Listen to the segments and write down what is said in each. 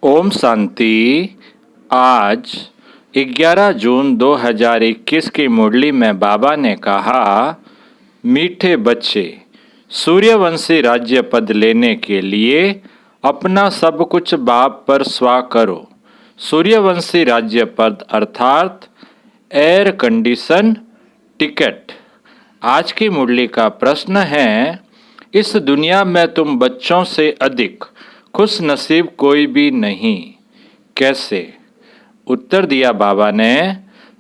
ओम शांति। आज 11 जून 2021 की मुरली में बाबा ने कहा, मीठे बच्चे, सूर्यवंशी राज्य पद लेने के लिए अपना सब कुछ बाप पर स्वा करो। सूर्यवंशी राज्य पद अर्थात एयर कंडीशन टिकट। आज की मुरली का प्रश्न है, इस दुनिया में तुम बच्चों से अधिक खुश नसीब कोई भी नहीं, कैसे? उत्तर दिया बाबा ने,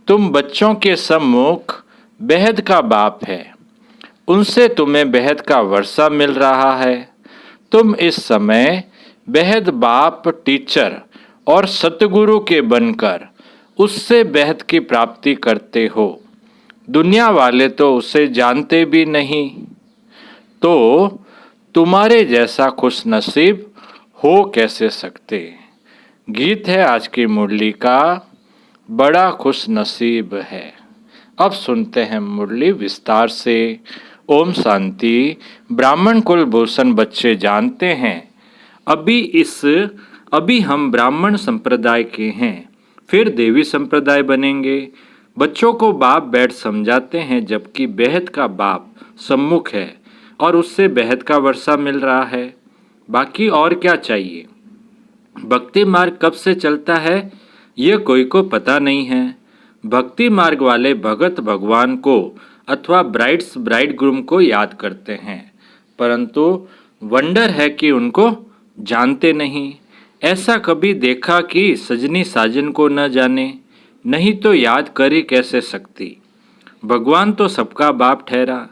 तुम बच्चों के सम्मुख बेहद का बाप है। उनसे तुम्हें बेहद का वर्षा मिल रहा है। तुम इस समय बेहद बाप, टीचर और सतगुरु के बनकर उससे बेहद की प्राप्ति करते हो। दुनिया वाले तो उसे जानते भी नहीं, तो तुम्हारे जैसा खुश नसीब हो कैसे सकते? गीत है आज की मुरली का, बड़ा खुश नसीब है। अब सुनते हैं मुरली विस्तार से। ओम शांति। ब्राह्मण कुल भूषण बच्चे जानते हैं, अभी हम ब्राह्मण संप्रदाय के हैं, फिर देवी संप्रदाय बनेंगे। बच्चों को बाप बैठ समझाते हैं, जबकि बेहद का बाप सम्मुख है और उससे बेहद का वर्षा मिल रहा है। बाकी और क्या चाहिए? भक्ति मार्ग कब से चलता है यह कोई को पता नहीं है। भक्ति मार्ग वाले भगत भगवान को अथवा ब्राइड्स ब्राइडग्रूम को याद करते हैं, परंतु वंडर है कि उनको जानते नहीं। ऐसा कभी देखा कि सजनी साजन को न जाने? नहीं तो याद कर ही कैसे सकती? भगवान तो सबका बाप ठहरा।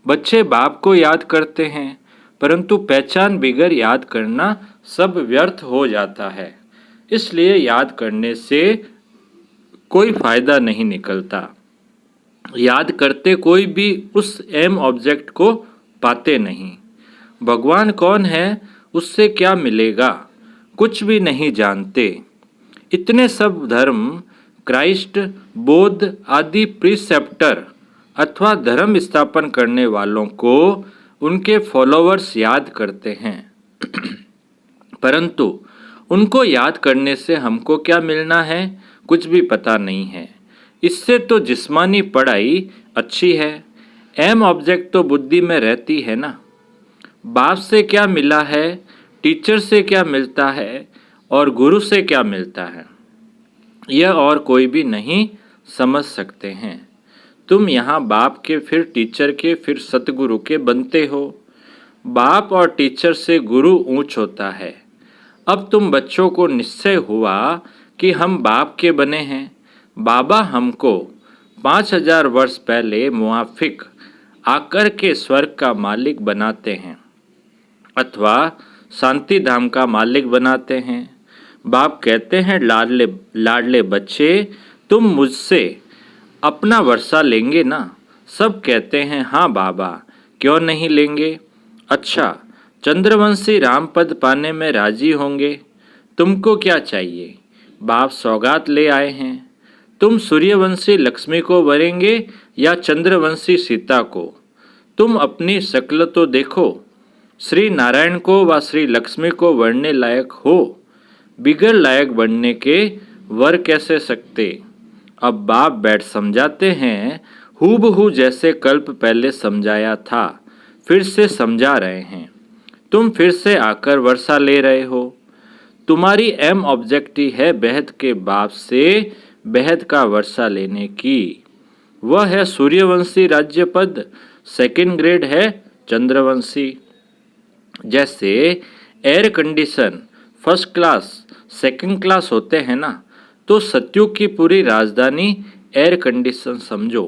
बच्चे बाप को याद करते हैं, परंतु पहचान बिगर याद करना सब व्यर्थ हो जाता है। इसलिए याद करने से कोई फायदा नहीं निकलता। याद करते कोई भी उस एम ऑब्जेक्ट को पाते नहीं। भगवान कौन है, उससे क्या मिलेगा? कुछ भी नहीं जानते। इतने सब धर्म, क्राइस्ट, बौद्ध आदि प्रीसेप्टर अथवा धर्म स्थापन करने वालों को उनके फॉलोअर्स याद करते हैं, परंतु उनको याद करने से हमको क्या मिलना है, कुछ भी पता नहीं है। इससे तो जिस्मानी पढ़ाई अच्छी है, एम ऑब्जेक्ट तो बुद्धि में रहती है ना। बाप से क्या मिला है, टीचर से क्या मिलता है और गुरु से क्या मिलता है, यह और कोई भी नहीं समझ सकते हैं। तुम यहाँ बाप के, फिर टीचर के, फिर सतगुरु के बनते हो। बाप और टीचर से गुरु ऊंच होता है। अब तुम बच्चों को निश्चय हुआ कि हम बाप के बने हैं। बाबा हमको 5000 वर्ष पहले मुआफिक आकर के स्वर्ग का मालिक बनाते हैं अथवा शांति धाम का मालिक बनाते हैं। बाप कहते हैं, लाडले लाडले बच्चे, तुम मुझसे अपना वर्षा लेंगे ना? सब कहते हैं, हाँ बाबा, क्यों नहीं लेंगे। अच्छा, चंद्रवंशी रामपद पाने में राजी होंगे? तुमको क्या चाहिए? बाप सौगात ले आए हैं। तुम सूर्यवंशी लक्ष्मी को वरेंगे या चंद्रवंशी सीता को? तुम अपनी शक्ल तो देखो। श्री नारायण को व श्री लक्ष्मी को वरने लायक हो, बिगर लायक बनने के वर कैसे सकते? अब बाप बैठ समझाते हैं, हूबहू जैसे कल्प पहले समझाया था, फिर से समझा रहे हैं। तुम फिर से आकर वर्षा ले रहे हो। तुम्हारी एम ऑब्जेक्ट ही है बेहद के बाप से बेहद का वर्षा लेने की। वह है सूर्यवंशी राज्य पद, सेकंड ग्रेड है चंद्रवंशी। जैसे air condition first class, second class होते हैं ना, तो सत्युग की पूरी राजधानी एयर कंडीशन समझो।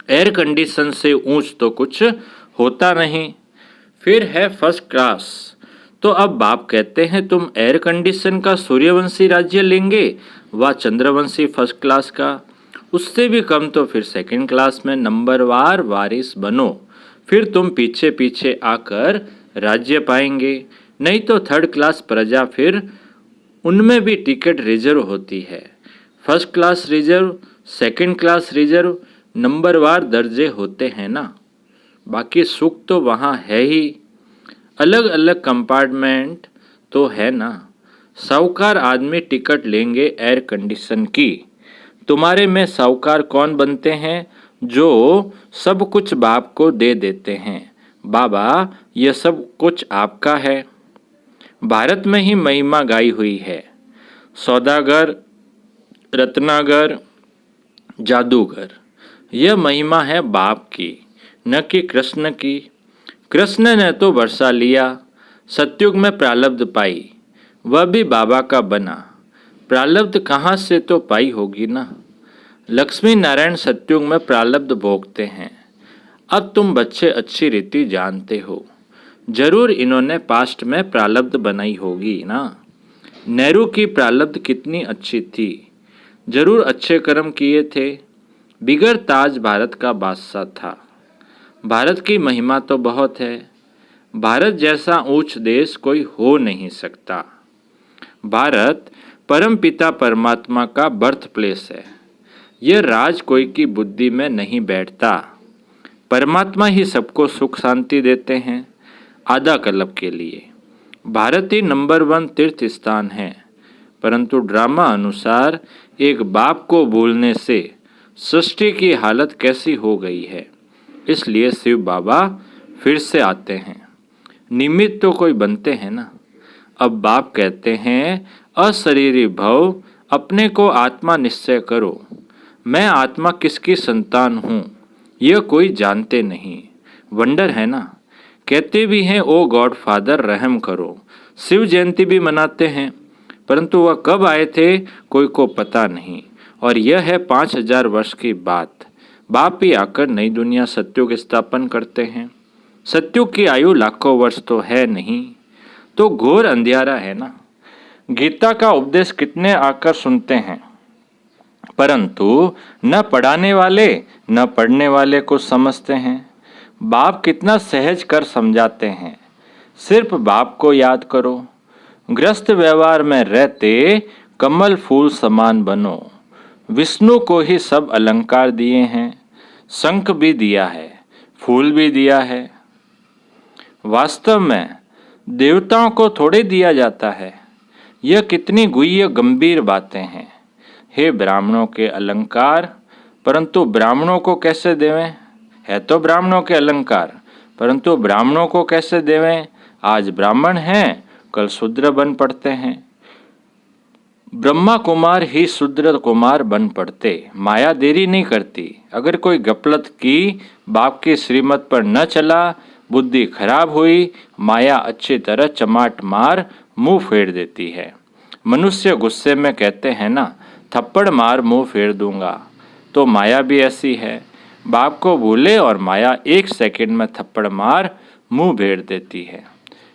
एयर कंडीशन से ऊंच तो कुछ होता नहीं। फिर है फर्स्ट क्लास। तो अब बाप कहते हैं, तुम एयर कंडीशन का सूर्यवंशी राज्य लेंगे व चंद्रवंशी फर्स्ट क्लास का। उससे भी कम तो फिर सेकंड क्लास में नंबरवार वारिस बनो, फिर तुम पीछे पीछे आकर राज्य पाएंगे। नहीं तो थर्ड क्लास प्रजा, फिर उनमें भी टिकट रिजर्व होती है। First class reserve, second class reserve, नंबरवार दर्जे होते हैं ना। बाकी सुख तो वहाँ है ही, अलग अलग कंपार्टमेंट तो है ना। साहूकार आदमी टिकट लेंगे एयर कंडीशन की। तुम्हारे में साहूकार कौन बनते हैं जो सब कुछ बाप को दे देते हैं। बाबा यह सब कुछ आपका है। भारत में ही महिमा गाई हुई है। सौदागर, रत्नागर, जादूगर, यह महिमा है बाप की, न कि कृष्ण की। कृष्ण ने तो वर्षा लिया, सतयुग में प्रारब्ध पाई, वह भी बाबा का बना। प्रारब्ध कहाँ से तो पाई होगी ना। लक्ष्मी नारायण सतयुग में प्रारब्ध भोगते हैं। अब तुम बच्चे अच्छी रीति जानते हो, जरूर इन्होंने पास्ट में प्रारब्ध बनाई होगी ना। नेहरू की प्रारब्ध कितनी अच्छी थी, जरूर अच्छे कर्म किए थे। बिगर ताज भारत का बादशाह था। भारत की महिमा तो बहुत है। भारत जैसा ऊंच देश कोई हो नहीं सकता। भारत परम पिता परमात्मा का बर्थ प्लेस है। यह राज कोई की बुद्धि में नहीं बैठता। परमात्मा ही सबको सुख शांति देते हैं, आधा कल्प के लिए। भारत ही नंबर 1 तीर्थ स्थान है, परंतु ड्रामा अनुसार एक बाप को भूलने से सृष्टि की हालत कैसी हो गई है। इसलिए शिव बाबा फिर से आते हैं। निमित्त तो कोई बनते हैं ना। अब बाप कहते हैं, अशरीरी भव, अपने को आत्मा निश्चय करो। मैं आत्मा किसकी संतान हूँ यह कोई जानते नहीं। वंडर है ना। कहते भी हैं, ओ गॉड फादर रहम करो। शिव जयंती भी मनाते हैं, परंतु वह कब आए थे कोई को पता नहीं। और यह है 5000 वर्ष की बात। बाप ही आकर नई दुनिया सत्युग स्थापन करते हैं। सत्युग की आयु लाखों वर्ष तो है नहीं, तो घोर अंधियारा है ना। गीता का उपदेश कितने आकर सुनते हैं, परंतु न पढ़ाने वाले न पढ़ने वाले को समझते हैं। बाप कितना सहज कर समझाते हैं। सिर्फ बाप को याद करो। ग्रस्त व्यवहार में रहते कमल फूल समान बनो। विष्णु को ही सब अलंकार दिए हैं, शंख भी दिया है, फूल भी दिया है। वास्तव में देवताओं को थोड़े दिया जाता है। यह कितनी गुह्य गंभीर बातें हैं। हे ब्राह्मणों के अलंकार, परंतु ब्राह्मणों को कैसे देवें। है तो ब्राह्मणों के अलंकार, परंतु ब्राह्मणों को कैसे देवें। आज ब्राह्मण हैं, कल शूद्र बन पड़ते हैं। ब्रह्मा कुमार ही शूद्र कुमार बन पड़ते। माया देरी नहीं करती। अगर कोई गफलत की, बाप की श्रीमत पर न चला, बुद्धि खराब हुई, माया अच्छी तरह चमाट मार मुंह फेर देती है। मनुष्य गुस्से में कहते हैं ना, थप्पड़ मार मुंह फेर दूंगा। तो माया भी ऐसी है। बाप को भूले और माया 1 सेकंड में थप्पड़ मार मुंह फेर देती है।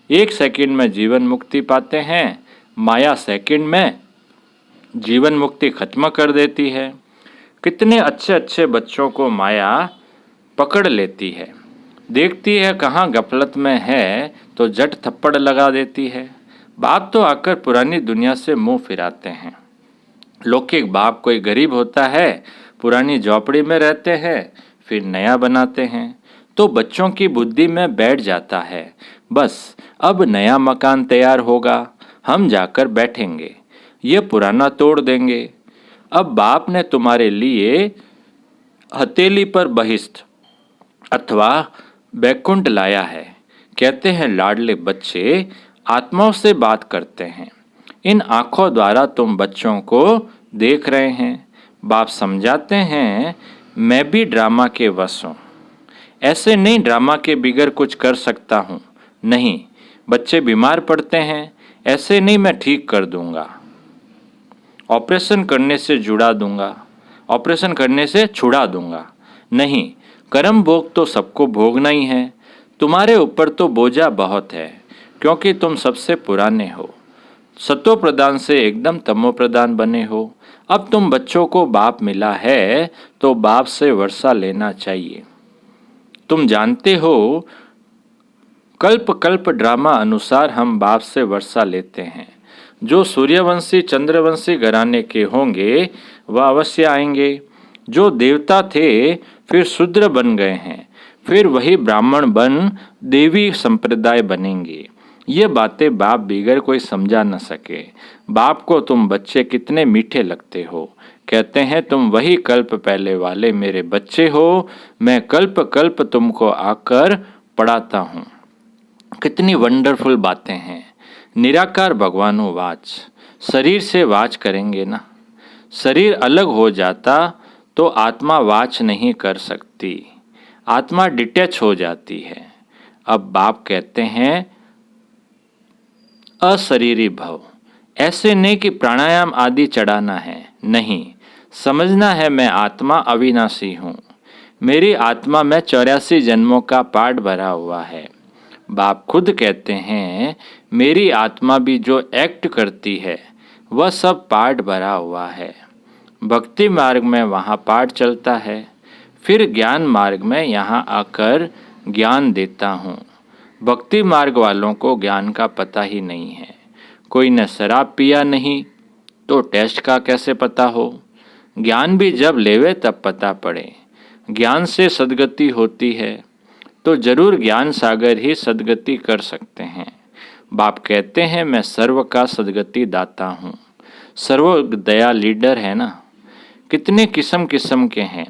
1 सेकंड में जीवन मुक्ति पाते हैं, माया सेकंड में जीवन मुक्ति खत्म कर देती है। कितने अच्छे अच्छे बच्चों को माया पकड़ लेती है। देखती है कहाँ गफलत में है तो झट थप्पड़ लगा देती है। बाप तो आकर पुरानी दुनिया से मुंह फिराते हैं। लौकिक बाप कोई गरीब होता है, पुरानी झोपड़ी में रहते हैं, फिर नया बनाते हैं, तो बच्चों की बुद्धि में बैठ जाता है, बस अब नया मकान तैयार होगा, हम जाकर बैठेंगे, ये पुराना तोड़ देंगे। अब बाप ने तुम्हारे लिए हथेली पर बहिष्ठ अथवा बैकुंठ लाया है। कहते हैं लाडले बच्चे आत्माओं से बात करते हैं। इन आँखों द्वारा तुम बच्चों को देख रहे हैं। बाप समझाते हैं, मैं भी ड्रामा के वश हूँ। ऐसे नहीं ड्रामा के बिगर कुछ कर सकता हूँ। नहीं, बच्चे बीमार पड़ते हैं, ऐसे नहीं मैं ठीक कर दूंगा। ऑपरेशन करने से जुड़ा दूंगा, ऑपरेशन करने से छुड़ा दूंगा। नहीं, कर्म भोग तो सबको भोगना ही है। तुम्हारे ऊपर तो बोझा बहुत है, क्योंकि तुम सबसे पुराने हो। सतो प्रधान से एकदम तमो प्रधान बने हो। अब तुम बच्चों को बाप मिला है तो बाप से वर्षा लेना चाहिए। तुम जानते हो, कल्प कल्प ड्रामा अनुसार हम बाप से वर्षा लेते हैं। जो सूर्यवंशी चंद्रवंशी घराने के होंगे वह अवश्य आएंगे। जो देवता थे फिर शूद्र बन गए हैं, फिर वही ब्राह्मण बन देवी संप्रदाय बनेंगे। ये बातें बाप बिगर कोई समझा न सके। बाप को तुम बच्चे कितने मीठे लगते हो। कहते हैं तुम वही कल्प पहले वाले मेरे बच्चे हो। मैं कल्प कल्प तुमको आकर पढ़ाता हूँ। कितनी वंडरफुल बातें हैं। निराकार भगवानो वाच। शरीर से वाच करेंगे ना। शरीर अलग हो जाता तो आत्मा वाच नहीं कर सकती। आत्मा डिटैच हो जाती है। अब बाप कहते हैं अशरीरी भव। ऐसे नहीं कि प्राणायाम आदि चढ़ाना है, नहीं। समझना है मैं आत्मा अविनाशी हूँ। मेरी आत्मा में 84 जन्मों का पाठ भरा हुआ है। बाप खुद कहते हैं मेरी आत्मा भी जो एक्ट करती है वह सब पाठ भरा हुआ है। भक्ति मार्ग में वहाँ पाठ चलता है, फिर ज्ञान मार्ग में यहाँ आकर ज्ञान देता हूँ। भक्ति मार्ग वालों को ज्ञान का पता ही नहीं है। कोई ने शराब पिया नहीं तो टेस्ट का कैसे पता हो। ज्ञान भी जब लेवे तब पता पड़े। ज्ञान से सद्गति होती है तो जरूर ज्ञान सागर ही सद्गति कर सकते हैं। बाप कहते हैं मैं सर्व का सद्गति दाता हूँ। सर्व दया लीडर है ना। कितने किस्म किस्म के हैं।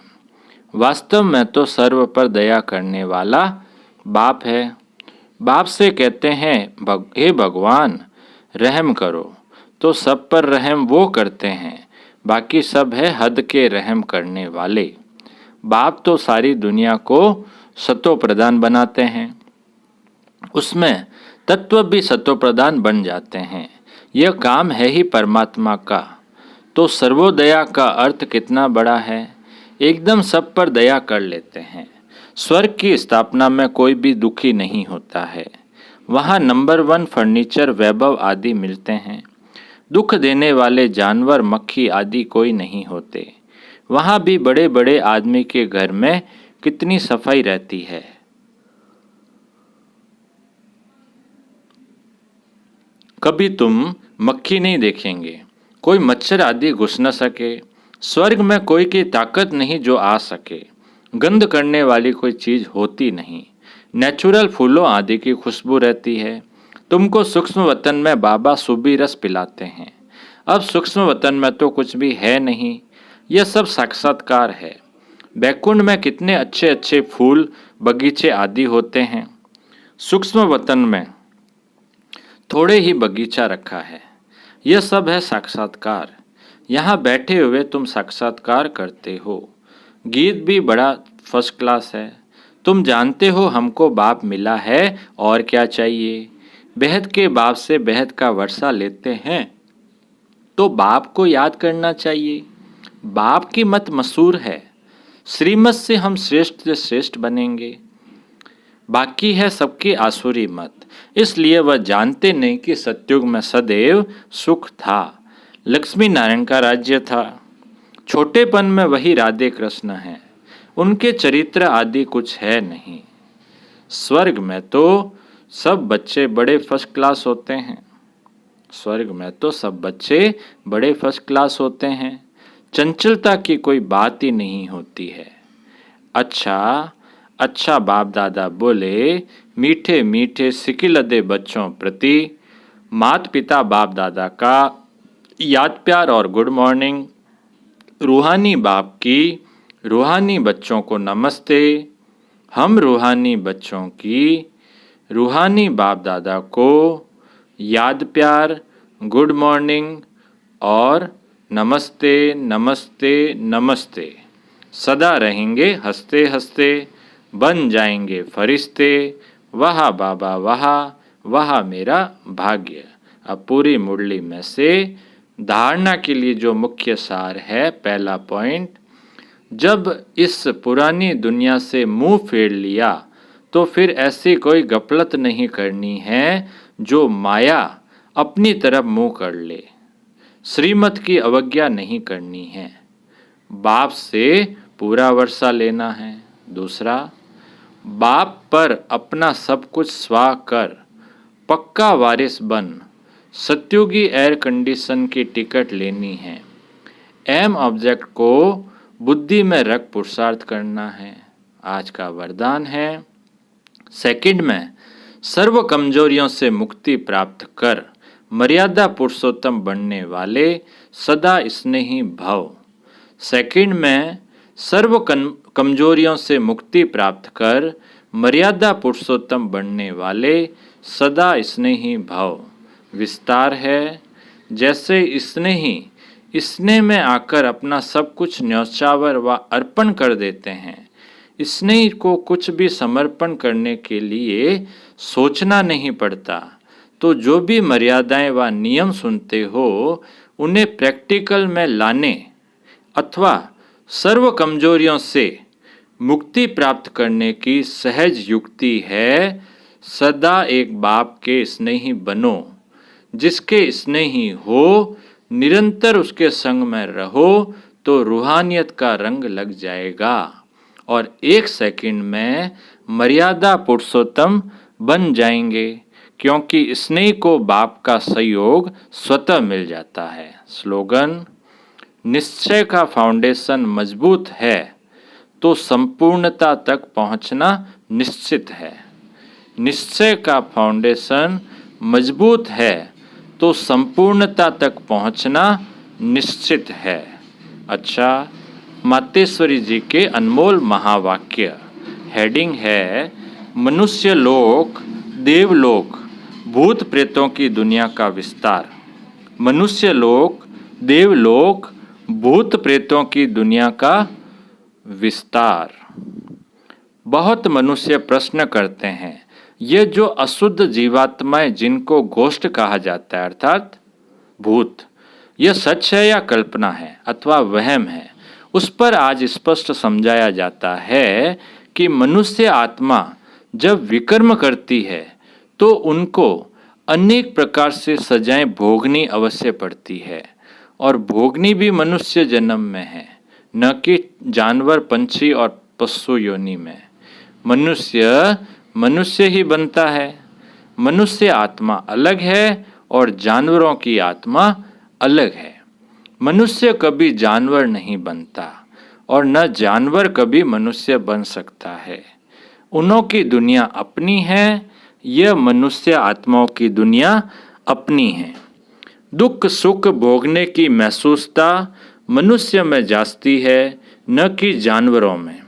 वास्तव में तो सर्व पर दया करने वाला बाप है। बाप से कहते हैं हे भगवान रहम करो, तो सब पर रहम वो करते हैं। बाकी सब है हद के रहम करने वाले। बाप तो सारी दुनिया को सतो प्रधान बनाते हैं, उसमें तत्व भी सतो प्रधान बन जाते हैं। यह काम है ही परमात्मा का। तो सर्वोदया का अर्थ कितना बड़ा है। एकदम सब पर दया कर लेते हैं। स्वर्ग की स्थापना में कोई भी दुखी नहीं होता है। वहाँ नंबर 1 फर्नीचर वैभव आदि मिलते हैं। दुख देने वाले जानवर मक्खी आदि कोई नहीं होते। वहाँ भी बड़े बड़े आदमी के घर में कितनी सफाई रहती है। कभी तुम मक्खी नहीं देखेंगे, कोई मच्छर आदि घुस न सके। स्वर्ग में कोई की ताकत नहीं जो आ सके। गंध करने वाली कोई चीज होती नहीं। नेचुरल फूलों आदि की खुशबू रहती है। तुमको सूक्ष्म वतन में बाबा सुबी रस पिलाते हैं। अब सूक्ष्म वतन में तो कुछ भी है नहीं, यह सब साक्षात्कार है। बैकुंठ में कितने अच्छे अच्छे फूल बगीचे आदि होते हैं। सूक्ष्म वतन में थोड़े ही बगीचा रखा है। यह सब है साक्षात्कार। यहाँ बैठे हुए तुम साक्षात्कार करते हो। गीत भी बड़ा फर्स्ट क्लास है। तुम जानते हो हमको बाप मिला है और क्या चाहिए। बेहद के बाप से बेहद का वर्षा लेते हैं तो बाप को याद करना चाहिए। बाप की मत मशहूर है, श्रीमत से हम श्रेष्ठ से श्रेष्ठ बनेंगे। बाकी है सबकी आसुरी मत, इसलिए वह जानते नहीं कि सतयुग में सदैव सुख था। लक्ष्मी नारायण का राज्य था। छोटेपन में वही राधे कृष्ण हैं। उनके चरित्र आदि कुछ है नहीं। स्वर्ग में तो सब बच्चे बड़े फर्स्ट क्लास होते हैं। स्वर्ग में तो सब बच्चे बड़े फर्स्ट क्लास होते हैं। चंचलता की कोई बात ही नहीं होती है। अच्छा अच्छा बाप दादा बोले मीठे मीठे सिकिलदे बच्चों प्रति माता पिता बाप दादा का याद प्यार और गुड मॉर्निंग। रूहानी बाप की रूहानी बच्चों को नमस्ते। हम रूहानी बच्चों की रूहानी बाप दादा को याद प्यार, गुड मॉर्निंग और नमस्ते नमस्ते नमस्ते। सदा रहेंगे हंसते हंसते, बन जाएंगे फरिश्ते। वह बाबा वह मेरा भाग्य। अब पूरी मुरली में से धारणा के लिए जो मुख्य सार है, पहला पॉइंट, जब इस पुरानी दुनिया से मुंह फेर लिया तो फिर ऐसी कोई गफलत नहीं करनी है जो माया अपनी तरफ मुंह कर ले। श्रीमत की अवज्ञा नहीं करनी है। बाप से पूरा वर्षा लेना है। दूसरा, बाप पर अपना सब कुछ स्वाह कर पक्का वारिस बन सत्युगी एयर कंडीशन की टिकट लेनी है। एम ऑब्जेक्ट को बुद्धि में रख पुरुषार्थ करना है। आज का वरदान है। सेकंड में सर्व कमजोरियों से मुक्ति प्राप्त कर मर्यादा पुरुषोत्तम बनने वाले सदा स्नेही भव। सेकंड में सर्व कमजोरियों से मुक्ति प्राप्त कर मर्यादा पुरुषोत्तम बनने वाले सदा स्नेही भव। विस्तार है, जैसे स्नेही स्नेह में आकर अपना सब कुछ न्यौछावर व अर्पण कर देते हैं। स्नेही को कुछ भी समर्पण करने के लिए सोचना नहीं पड़ता। तो जो भी मर्यादाएं व नियम सुनते हो उन्हें प्रैक्टिकल में लाने अथवा सर्व कमजोरियों से मुक्ति प्राप्त करने की सहज युक्ति है। सदा एक बाप के स्नेही बनो। जिसके स्नेही हो, निरंतर उसके संग में रहो तो रूहानियत का रंग लग जाएगा और 1 सेकंड में मर्यादा पुरुषोत्तम बन जाएंगे, क्योंकि स्नेह को बाप का सहयोग स्वतः मिल जाता है। स्लोगन: निश्चय का फाउंडेशन मजबूत है तो संपूर्णता तक पहुंचना निश्चित है। निश्चय का फाउंडेशन मजबूत है तो संपूर्णता तक पहुंचना निश्चित है। अच्छा, मातेश्वरी जी के अनमोल महावाक्य। हेडिंग है मनुष्य लोक, देवलोक, भूत प्रेतों की दुनिया का विस्तार। मनुष्य लोक, देवलोक, भूत प्रेतों की दुनिया का विस्तार। बहुत मनुष्य प्रश्न करते हैं, ये जो अशुद्ध जीवात्माएं जिनको घोष्ट कहा जाता है अर्थात भूत, यह सच है या कल्पना है अथवा वहम है। उस पर आज स्पष्ट समझाया जाता है कि मनुष्य आत्मा जब विकर्म करती है तो उनको अनेक प्रकार से सजाएं भोगनी अवश्य पड़ती है और भोगनी भी मनुष्य जन्म में है, न कि जानवर, पंछी और पशु योनि में। मनुष्य ही बनता है। मनुष्य आत्मा अलग है और जानवरों की आत्मा अलग है। मनुष्य कभी जानवर नहीं बनता और न जानवर कभी मनुष्य बन सकता है। उनों की दुनिया अपनी है, यह मनुष्य आत्माओं की दुनिया अपनी है। दुख सुख भोगने की महसूसता मनुष्य में जाती है, न कि जानवरों में।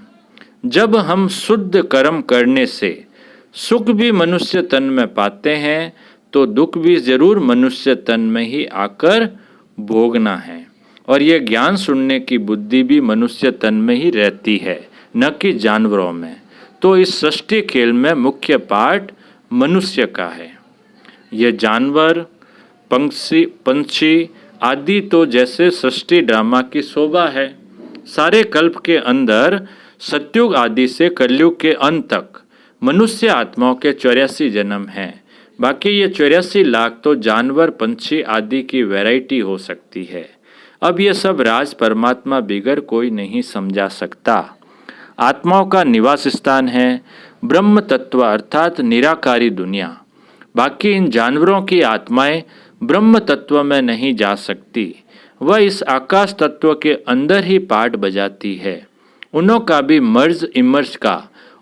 जब हम शुद्ध कर्म करने से सुख भी मनुष्य तन में पाते हैं तो दुख भी जरूर मनुष्य तन में ही आकर भोगना है, और यह ज्ञान सुनने की बुद्धि भी मनुष्य तन में ही रहती है, न कि जानवरों में। तो इस सृष्टि खेल में मुख्य पार्ट मनुष्य का है। यह जानवर, पंछी आदि तो जैसे सृष्टि ड्रामा की शोभा है। सारे कल्प के अंदर सतयुग आदि से कलयुग के अंत तक मनुष्य आत्माओं के 84 जन्म हैं। बाकी ये 84 लाख तो जानवर, पंछी आदि की वैरायटी हो सकती है। अब ये सब राज परमात्मा बिगर कोई नहीं समझा सकता। आत्माओं का निवास स्थान है ब्रह्म तत्व अर्थात निराकारी दुनिया। बाकी इन जानवरों की आत्माएं ब्रह्म तत्व में नहीं जा सकती, वह इस आकाश तत्व के अंदर ही पाठ बजाती है। उनों का भी मर्ज इमर्ज का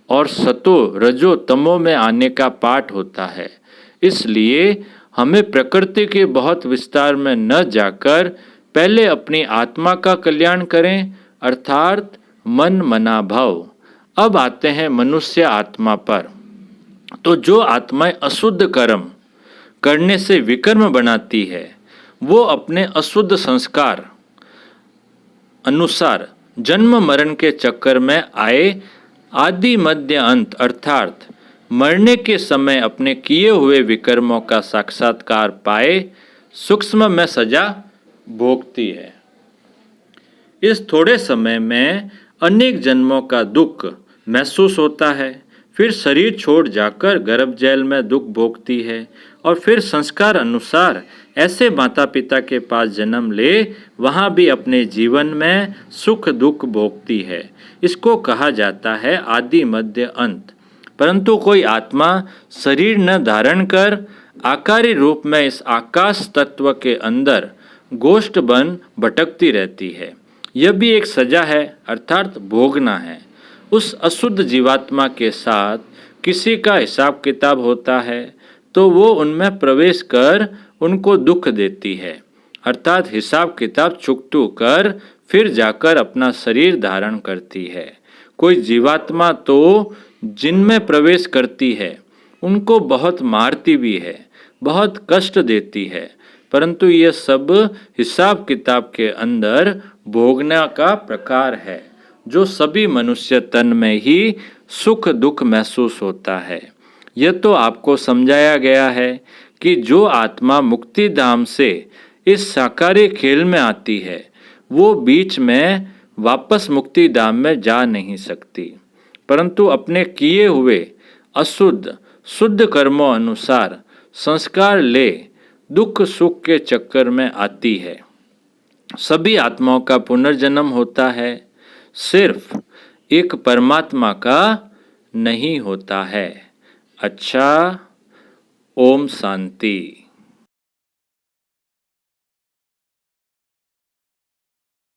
और सतो रजो तमो में आने का पाठ होता है। इसलिए हमें प्रकृति के बहुत विस्तार में न जाकर पहले अपनी आत्मा का कल्याण करें, अर्थात मन मना भव। अब आते हैं मनुष्य आत्मा पर। तो जो आत्माएं अशुद्ध कर्म करने से विकर्म बनाती है, वो अपने अशुद्ध संस्कार अनुसार जन्म मरण के चक्कर में आए आदि मध्य अंत अर्थात मरने के समय अपने किए हुए विकर्मों का साक्षात्कार पाए सूक्ष्म में सजा भोगती है। इस थोड़े समय में अनेक जन्मों का दुख महसूस होता है, फिर शरीर छोड़ जाकर गर्भ जैल में दुख भोगती है और फिर संस्कार अनुसार ऐसे माता पिता के पास जन्म ले वहाँ भी अपने जीवन में सुख दुख भोगती है। इसको कहा जाता है आदि मध्य अंत। परंतु कोई आत्मा शरीर न धारण कर आकारी रूप में इस आकाश तत्व के अंदर गोष्ठ बन भटकती रहती है। यह भी एक सजा है, अर्थात भोगना है। उस अशुद्ध जीवात्मा के साथ किसी का हिसाब किताब होता है तो वो उनमें प्रवेश कर उनको दुख देती है, अर्थात हिसाब किताब चुकतू कर फिर जाकर अपना शरीर धारण करती है। कोई जीवात्मा तो जिनमें प्रवेश करती है उनको बहुत मारती भी है, बहुत कष्ट देती है, परंतु ये सब हिसाब किताब के अंदर भोगने का प्रकार है जो सभी मनुष्य तन में ही सुख दुख महसूस होता है। यह तो आपको समझाया गया है कि जो आत्मा मुक्ति धाम से इस साकारी खेल में आती है वो बीच में वापस मुक्ति धाम में जा नहीं सकती, परंतु अपने किए हुए अशुद्ध शुद्ध कर्मों अनुसार संस्कार ले दुख सुख के चक्कर में आती है। सभी आत्माओं का पुनर्जन्म होता है, सिर्फ एक परमात्मा का नहीं होता है। अच्छा, ओम शांति।